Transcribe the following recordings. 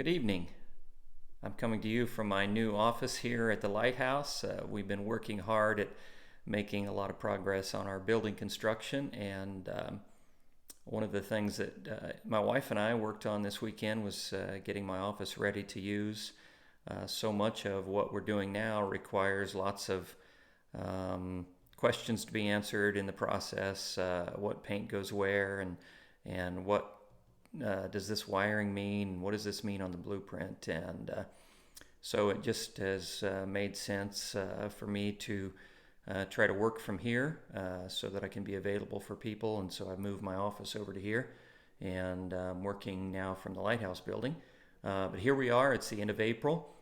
Good evening. I'm coming to you from my new office here at the Lighthouse. We've been working hard at making a lot of progress on our building construction, and one of the things that my wife and I worked on this weekend was getting my office ready to use. So much of what we're doing now requires lots of questions to be answered in the process. What paint goes where, and what does this wiring mean? What does this mean on the blueprint? And so it just has made sense for me to try to work from here so that I can be available for people. And so I've moved my office over to here, and I'm working now from the Lighthouse building. But here we are. It's the end of April.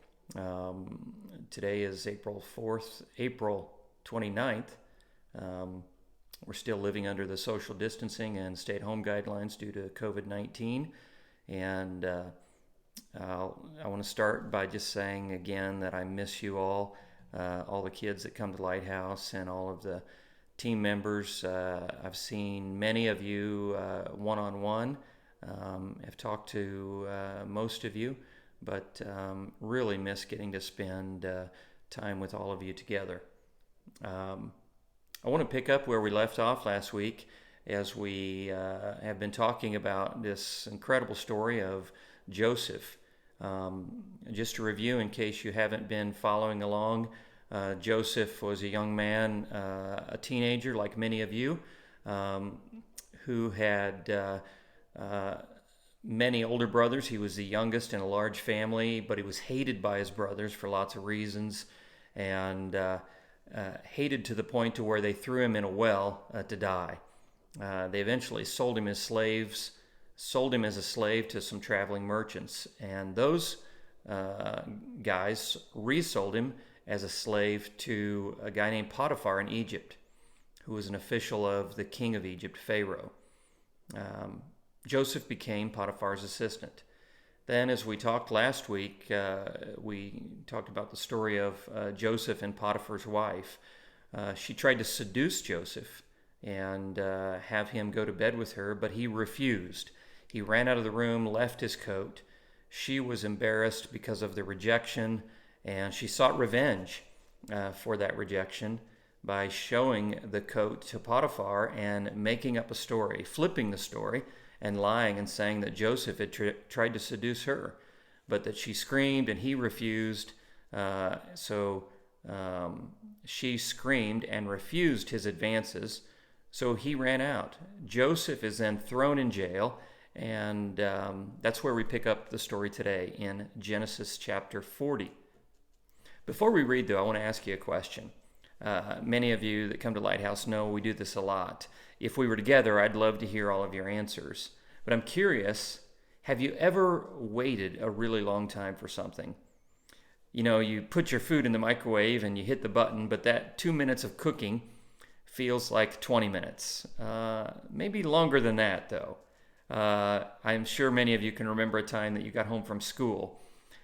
Today is April 4th, April 29th. We're still living under the social distancing and stay-at-home guidelines due to COVID-19. And I want to start by just saying again that I miss you all the kids that come to Lighthouse and all of the team members. I've seen many of you one-on-one. I've talked to most of you, but really miss getting to spend time with all of you together. I want to pick up where we left off last week as we have been talking about this incredible story of Joseph. Just to review, in case you haven't been following along, Joseph was a young man, a teenager like many of you, who had many older brothers. He was the youngest in a large family, but he was hated by his brothers for lots of reasons, and hated to the point to where they threw him in a well to die. They eventually sold him as a slave to some traveling merchants, and those guys resold him as a slave to a guy named Potiphar in Egypt, who was an official of the king of Egypt, Pharaoh. Joseph became Potiphar's assistant. Then, as we talked last week, we talked about the story of Joseph and Potiphar's wife. She tried to seduce Joseph and have him go to bed with her, but he refused. He ran out of the room, left his coat. She was embarrassed because of the rejection, and she sought revenge for that rejection by showing the coat to Potiphar and making up a story, flipping the story, and lying and saying that Joseph had tried to seduce her, but that she screamed and he refused. So she screamed and refused his advances, so he ran out. Joseph is then thrown in jail, and that's where we pick up the story today in Genesis chapter 40. Before we read, though, I want to ask you a question. Many of you that come to Lighthouse know we do this a lot. If we were together, I'd love to hear all of your answers. But I'm curious, have you ever waited a really long time for something? You know, you put your food in the microwave and you hit the button, but that 2 minutes of cooking feels like 20 minutes. Maybe longer than that, though. I'm sure many of you can remember a time that you got home from school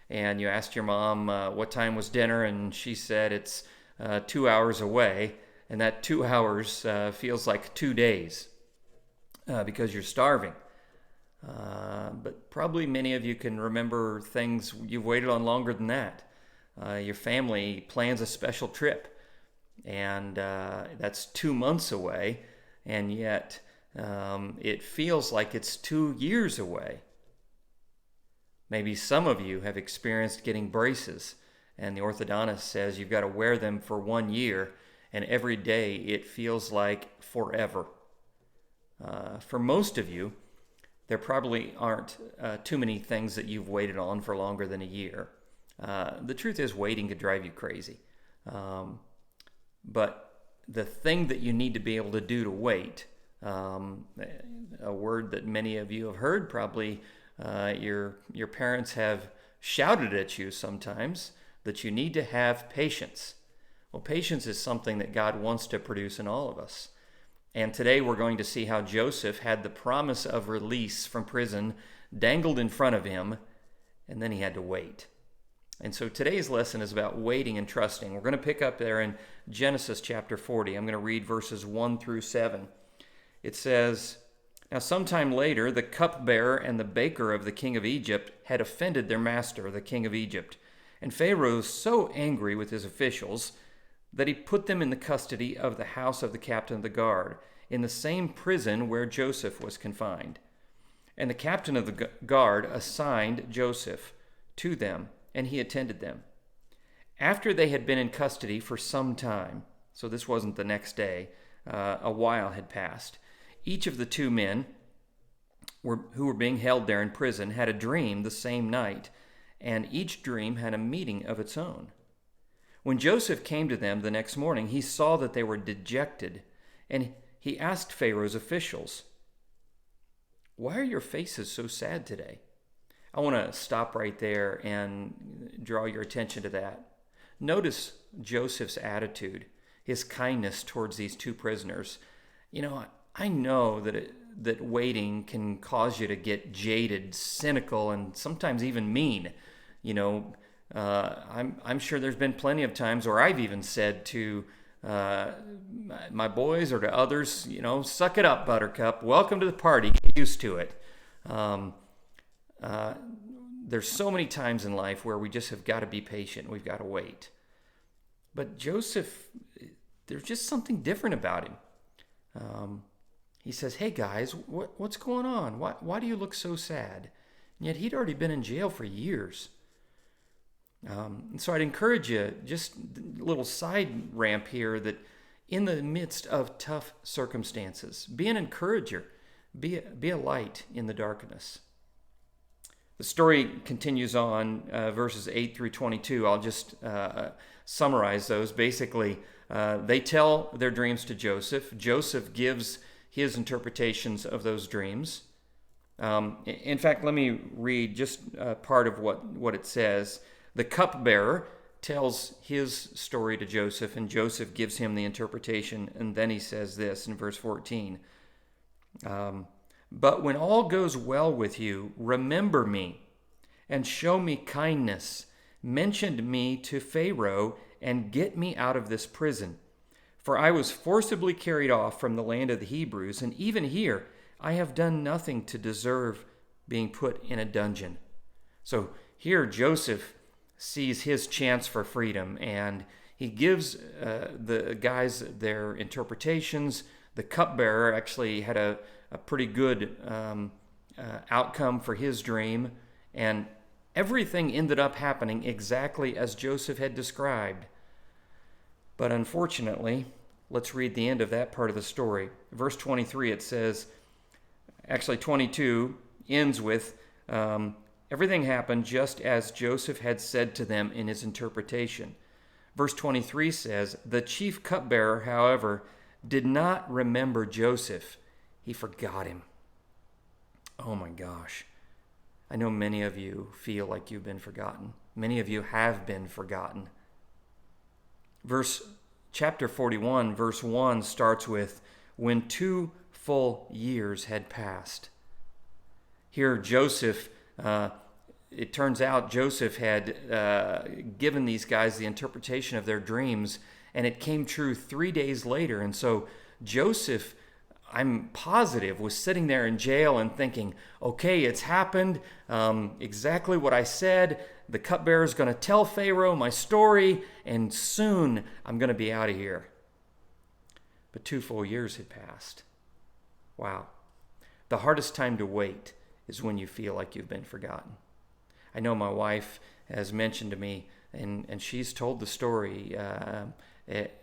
and you asked your mom what time was dinner, and she said it's 2 hours away. And that 2 hours feels like 2 days because you're starving. But probably many of you can remember things you've waited on longer than that. Your family plans a special trip, and that's 2 months away, and yet it feels like it's 2 years away. Maybe some of you have experienced getting braces, and the orthodontist says you've got to wear them for 1 year, and every day it feels like forever. For most of you, there probably aren't too many things that you've waited on for longer than a year. The truth is, waiting could drive you crazy. But the thing that you need to be able to do to wait, a word that many of you have heard, probably your parents have shouted at you sometimes, that you need to have patience. Well, patience is something that God wants to produce in all of us. And today we're going to see how Joseph had the promise of release from prison dangled in front of him, and then he had to wait. And so today's lesson is about waiting and trusting. We're going to pick up there in Genesis chapter 40. I'm going to read verses 1 through 7. It says, Now, sometime later, the cupbearer and the baker of the king of Egypt had offended their master, the king of Egypt. And Pharaoh was so angry with his officials that he put them in the custody of the house of the captain of the guard, in the same prison where Joseph was confined. And the captain of the guard assigned Joseph to them, and he attended them. After they had been in custody for some time, so this wasn't the next day, a while had passed, each of the two men who were being held there in prison had a dream the same night, and each dream had a meaning of its own. When Joseph came to them the next morning, he saw that they were dejected, and he asked Pharaoh's officials, "Why are your faces so sad today?" I want to stop right there and draw your attention to that. Notice Joseph's attitude, his kindness towards these two prisoners. I know that waiting can cause you to get jaded, cynical, and sometimes even mean. I'm sure there's been plenty of times where I've even said to my boys or to others, suck it up, Buttercup. Welcome to the party. Get used to it. There's so many times in life where we just have got to be patient. We've got to wait. But Joseph, there's just something different about him. He says, "Hey guys, what's going on? Why do you look so sad?" And yet he'd already been in jail for years. And so I'd encourage you, just a little side ramp here, that in the midst of tough circumstances, be an encourager, be a light in the darkness. The story continues on, verses 8 through 22. I'll just summarize those. Basically, they tell their dreams to Joseph. Joseph gives his interpretations of those dreams. In fact, let me read just part of what it says. The cupbearer tells his story to Joseph, and Joseph gives him the interpretation, and then he says this in verse 14. "But when all goes well with you, remember me and show me kindness. Mention me to Pharaoh and get me out of this prison. For I was forcibly carried off from the land of the Hebrews, and even here I have done nothing to deserve being put in a dungeon." So here Joseph sees his chance for freedom, and he gives the guys their interpretations. The cupbearer actually had a pretty good outcome for his dream, and everything ended up happening exactly as Joseph had described. But unfortunately, let's read the end of that part of the story. Verse 23, it says, actually 22 ends with, everything happened just as Joseph had said to them in his interpretation. Verse 23 says, "The chief cupbearer, however, did not remember Joseph. He forgot him." Oh my gosh. I know many of you feel like you've been forgotten. Many of you have been forgotten. Chapter 41, verse 1 starts with, "When 2 full years had passed." Here Joseph, it turns out Joseph had given these guys the interpretation of their dreams, and it came true 3 days later. And so Joseph, I'm positive, was sitting there in jail and thinking, okay, it's happened, exactly what I said. The cupbearer is going to tell Pharaoh my story, and soon I'm going to be out of here. But 2 full years had passed. Wow. The hardest time to wait is when you feel like you've been forgotten. I know my wife has mentioned to me, and she's told the story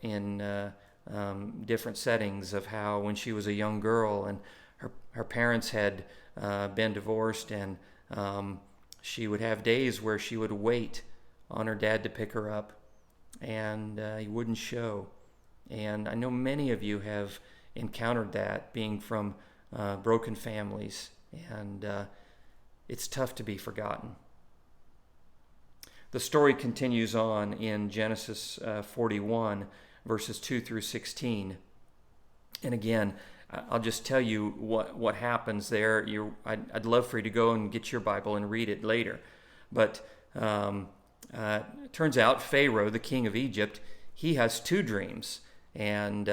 in different settings of how when she was a young girl and her parents had been divorced, and she would have days where she would wait on her dad to pick her up, and he wouldn't show. And I know many of you have encountered that, being from broken families, and it's tough to be forgotten. The story continues on in Genesis 41, verses 2 through 16. And again, I'll just tell you what happens there. I'd love for you to go and get your Bible and read it later. But it turns out Pharaoh, the king of Egypt, he has 2 dreams. And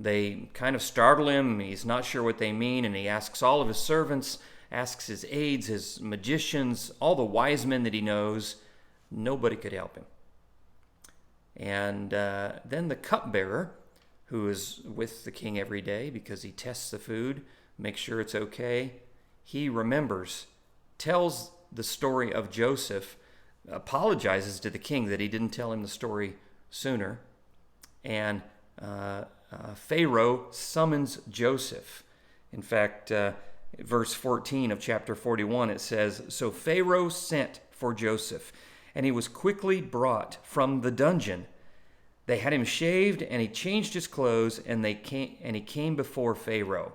They kind of startle him. He's not sure what they mean, and he asks all of his servants, asks his aides, his magicians, all the wise men that he knows. Nobody could help him. And then the cupbearer, who is with the king every day because he tests the food, makes sure it's okay, he remembers, tells the story of Joseph, apologizes to the king that he didn't tell him the story sooner, and Pharaoh summons Joseph. In fact, verse 14 of chapter 41, it says, "So Pharaoh sent for Joseph, and he was quickly brought from the dungeon. They had him shaved, and he changed his clothes, and he came before Pharaoh."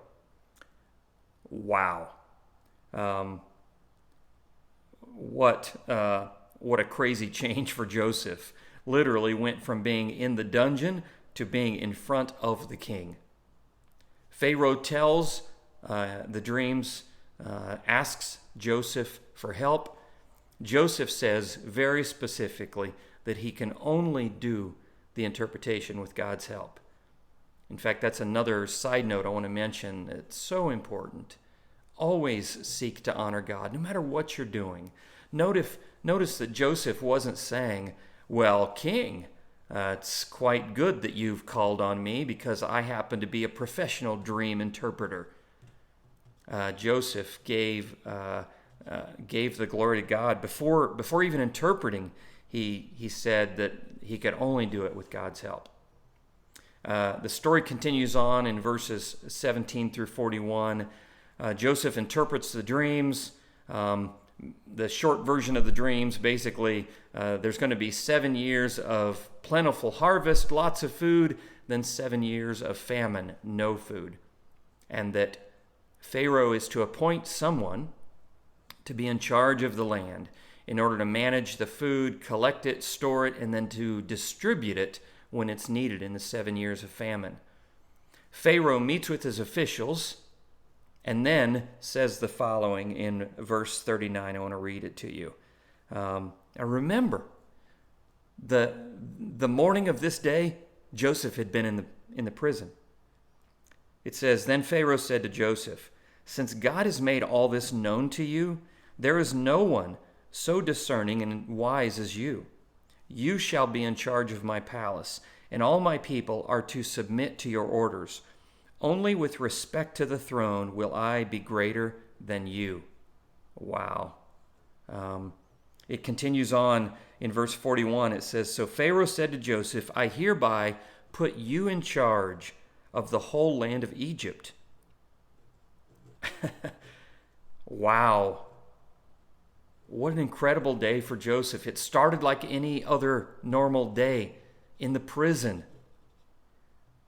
Wow. What a crazy change for Joseph. Literally went from being in the dungeon to being in front of the king. Pharaoh tells the dreams, asks Joseph for help. Joseph says very specifically that he can only do the interpretation with God's help. In fact, that's another side note I want to mention. It's so important. Always seek to honor God, no matter what you're doing. Notice that Joseph wasn't saying, "Well, King, it's quite good that you've called on me because I happen to be a professional dream interpreter." Joseph gave the glory to God. Before even interpreting, he said that he could only do it with God's help. The story continues on in verses 17 through 41. Joseph interprets the dreams. The short version of the dreams, basically, there's going to be 7 years of plentiful harvest, lots of food, then 7 years of famine, no food. And that Pharaoh is to appoint someone to be in charge of the land in order to manage the food, collect it, store it, and then to distribute it when it's needed in the 7 years of famine. Pharaoh meets with his officials and then says the following in verse 39. I want to read it to you. Now remember, the morning of this day, Joseph had been in the prison. It says, "Then Pharaoh said to Joseph, 'Since God has made all this known to you, there is no one so discerning and wise as you. You shall be in charge of my palace, and all my people are to submit to your orders. Only with respect to the throne will I be greater than you.'" Wow. It continues on in verse 41. It says, "So Pharaoh said to Joseph, 'I hereby put you in charge of the whole land of Egypt.'" Wow. What an incredible day for Joseph. It started like any other normal day in the prison.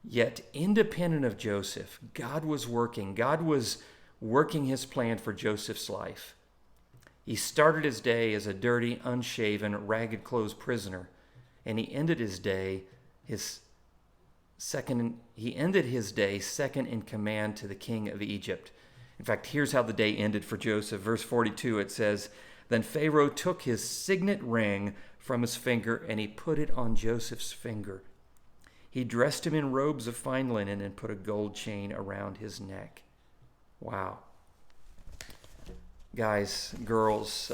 Yet, independent of Joseph, God was working. God was working his plan for Joseph's life. He started his day as a dirty, unshaven, ragged-clothes prisoner, and he ended his day second in command to the king of Egypt. In fact, here's how the day ended for Joseph. Verse 42, it says, "Then Pharaoh took his signet ring from his finger, and he put it on Joseph's finger. He dressed him in robes of fine linen and put a gold chain around his neck." Wow. Guys, girls,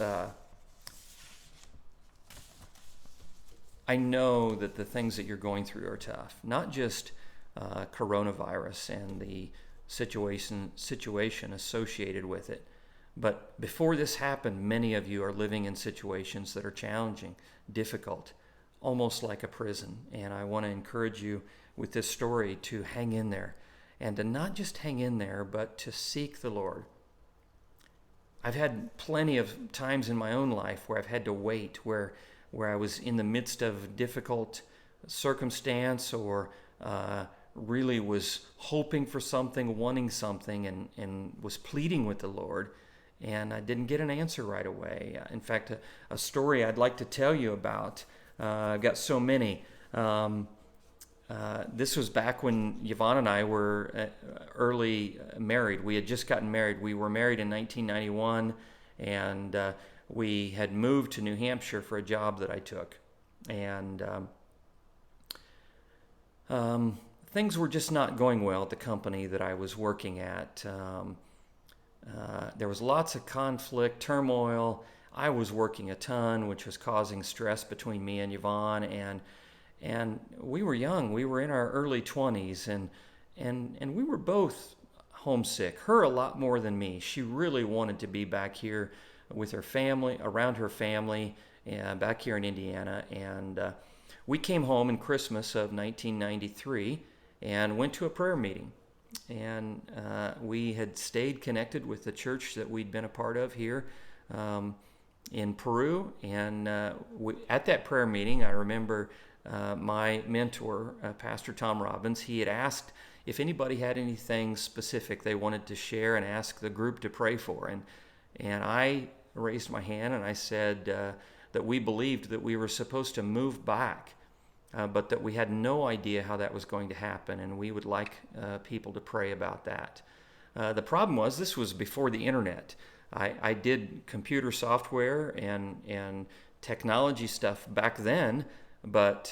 I know that the things that you're going through are tough. Not just coronavirus and the situation associated with it. But before this happened, many of you are living in situations that are challenging, difficult, almost like a prison. And I want to encourage you with this story to hang in there. And to not just hang in there, but to seek the Lord. I've had plenty of times in my own life where I've had to wait, where I was in the midst of difficult circumstance or really was hoping for something, wanting something, and was pleading with the Lord, and I didn't get an answer right away. In fact, a story I'd like to tell you about, I've got so many. This was back when Yvonne and I were early married. We had just gotten married. We were married in 1991, and we had moved to New Hampshire for a job that I took. And things were just not going well at the company that I was working at. There was lots of conflict, turmoil. I was working a ton, which was causing stress between me and Yvonne, and we were young. We were in our early 20s, and we were both homesick. Her a lot more than me. She really wanted to be back here with her family, around her family, back here in Indiana. And we came home in Christmas of 1993 and went to a prayer meeting. And we had stayed connected with the church that we'd been a part of here in Peru. And at that prayer meeting, I remember my mentor, Pastor Tom Robbins, he had asked if anybody had anything specific they wanted to share and ask the group to pray for. And I raised my hand and I said that we believed that we were supposed to move back, but that we had no idea how that was going to happen, and we would like people to pray about that. The problem was this was before the internet. I did computer software and technology stuff back then, but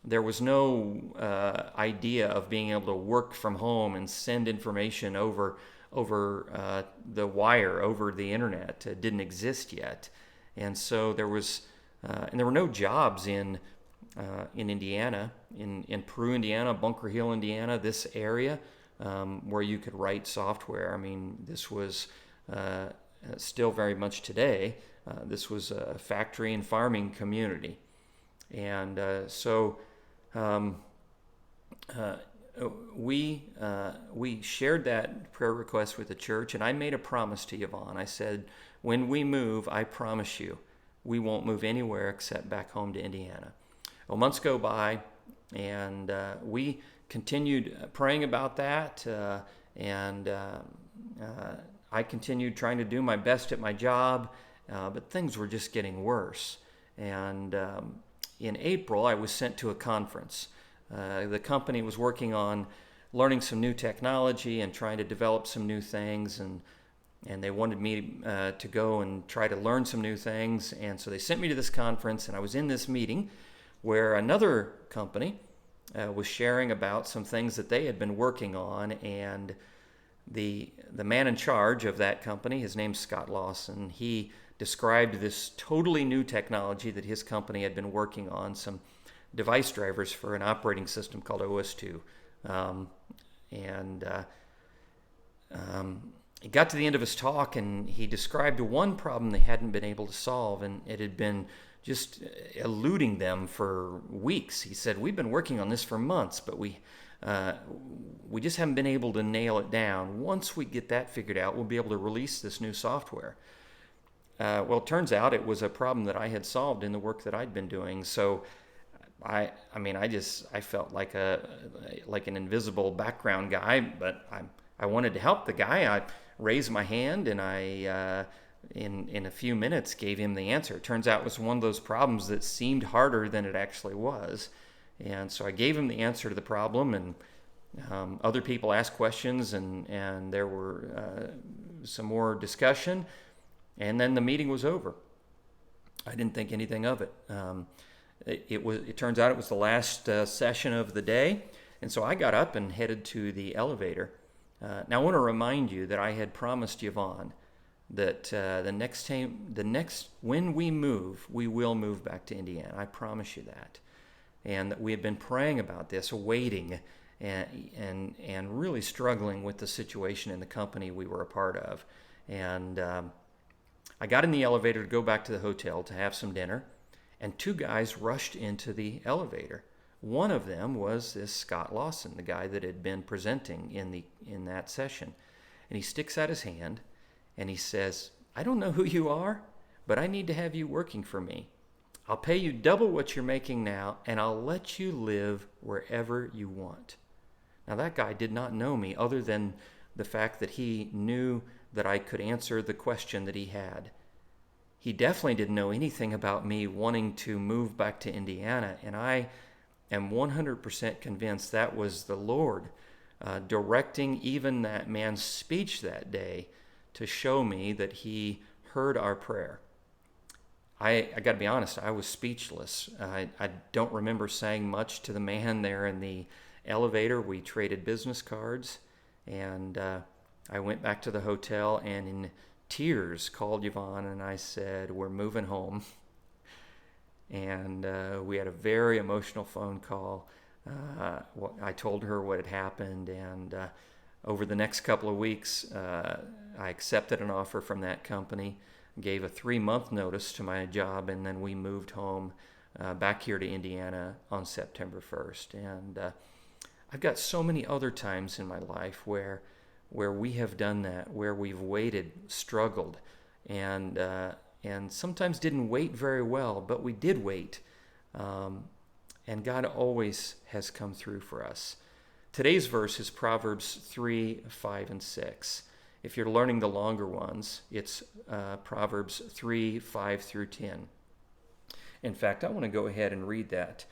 there was no idea of being able to work from home and send information over the wire, over the internet. It didn't exist yet, and so there were no jobs in Indiana, in Peru, Indiana, Bunker Hill, Indiana, this area where you could write software. I mean, this was still very much today. This was a factory and farming community. And so we shared that prayer request with the church, and I made a promise to Yvonne. I said, when we move, I promise you, we won't move anywhere except back home to Indiana. Well, months go by, and we continued praying about that, and I continued trying to do my best at my job, but things were just getting worse. And in April, I was sent to a conference. The company was working on learning some new technology and trying to develop some new things, and they wanted me to go and try to learn some new things. And so they sent me to this conference, and I was in this meeting where another company was sharing about some things that they had been working on, and the man in charge of that company, his name's Scott Lawson, he described this totally new technology that his company had been working on, some device drivers for an operating system called OS2. He got to the end of his talk, and he described one problem they hadn't been able to solve, and it had been just eluding them for weeks. He said, we've been working on this for months, but we just haven't been able to nail it down. Once we get that figured out, we'll be able to release this new software. Well, it turns out it was a problem that I had solved in the work that I'd been doing. So I felt like an invisible background guy, but I wanted to help the guy. I raised my hand, and I in a few minutes gave him the answer. It turns out it was one of those problems that seemed harder than it actually was. And so I gave him the answer to the problem, and other people asked questions, and there were some more discussion, and then the meeting was over. I didn't think anything of it. It turns out it was the last session of the day, and so I got up and headed to the elevator. Now I want to remind you that I had promised Yvonne that when we move, we will move back to Indiana. I promise you that. And that we had been praying about this, waiting, and really struggling with the situation in the company we were a part of. And I got in the elevator to go back to the hotel to have some dinner, and two guys rushed into the elevator. One of them was this Scott Lawson, the guy that had been presenting in that session. And he sticks out his hand, and he says, I don't know who you are, but I need to have you working for me. I'll pay you double what you're making now, and I'll let you live wherever you want. Now, that guy did not know me other than the fact that he knew that I could answer the question that he had. He definitely didn't know anything about me wanting to move back to Indiana, and I am 100% convinced that was the Lord directing even that man's speech that day to show me that he heard our prayer. I got to be honest, I was speechless. I don't remember saying much to the man there in elevator, we traded business cards, and I went back to the hotel and in tears called Yvonne and I said, we're moving home. And we had a very emotional phone call. I told her what had happened, and over the next couple of weeks, I accepted an offer from that company, gave a 3-month notice to my job, and then we moved home back here to Indiana on September 1st. And I've got so many other times in my life where we have done that, where we've waited, struggled, and sometimes didn't wait very well, but we did wait. And God always has come through for us. Today's verse is Proverbs 3, 5, and 6. If you're learning the longer ones, it's Proverbs 3, 5 through 10. In fact, I want to go ahead and read that.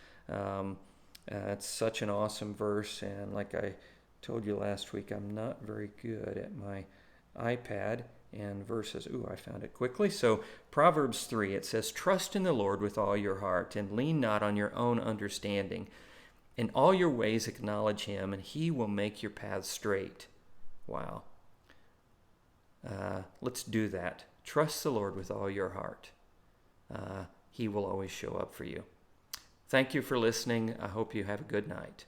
It's such an awesome verse, and like I told you last week, I'm not very good at my iPad and verses. I found it quickly. So Proverbs 3, it says, "Trust in the Lord with all your heart, and lean not on your own understanding. In all your ways acknowledge him, and he will make your paths straight." Wow. Let's do that. Trust the Lord with all your heart. He will always show up for you. Thank you for listening. I hope you have a good night.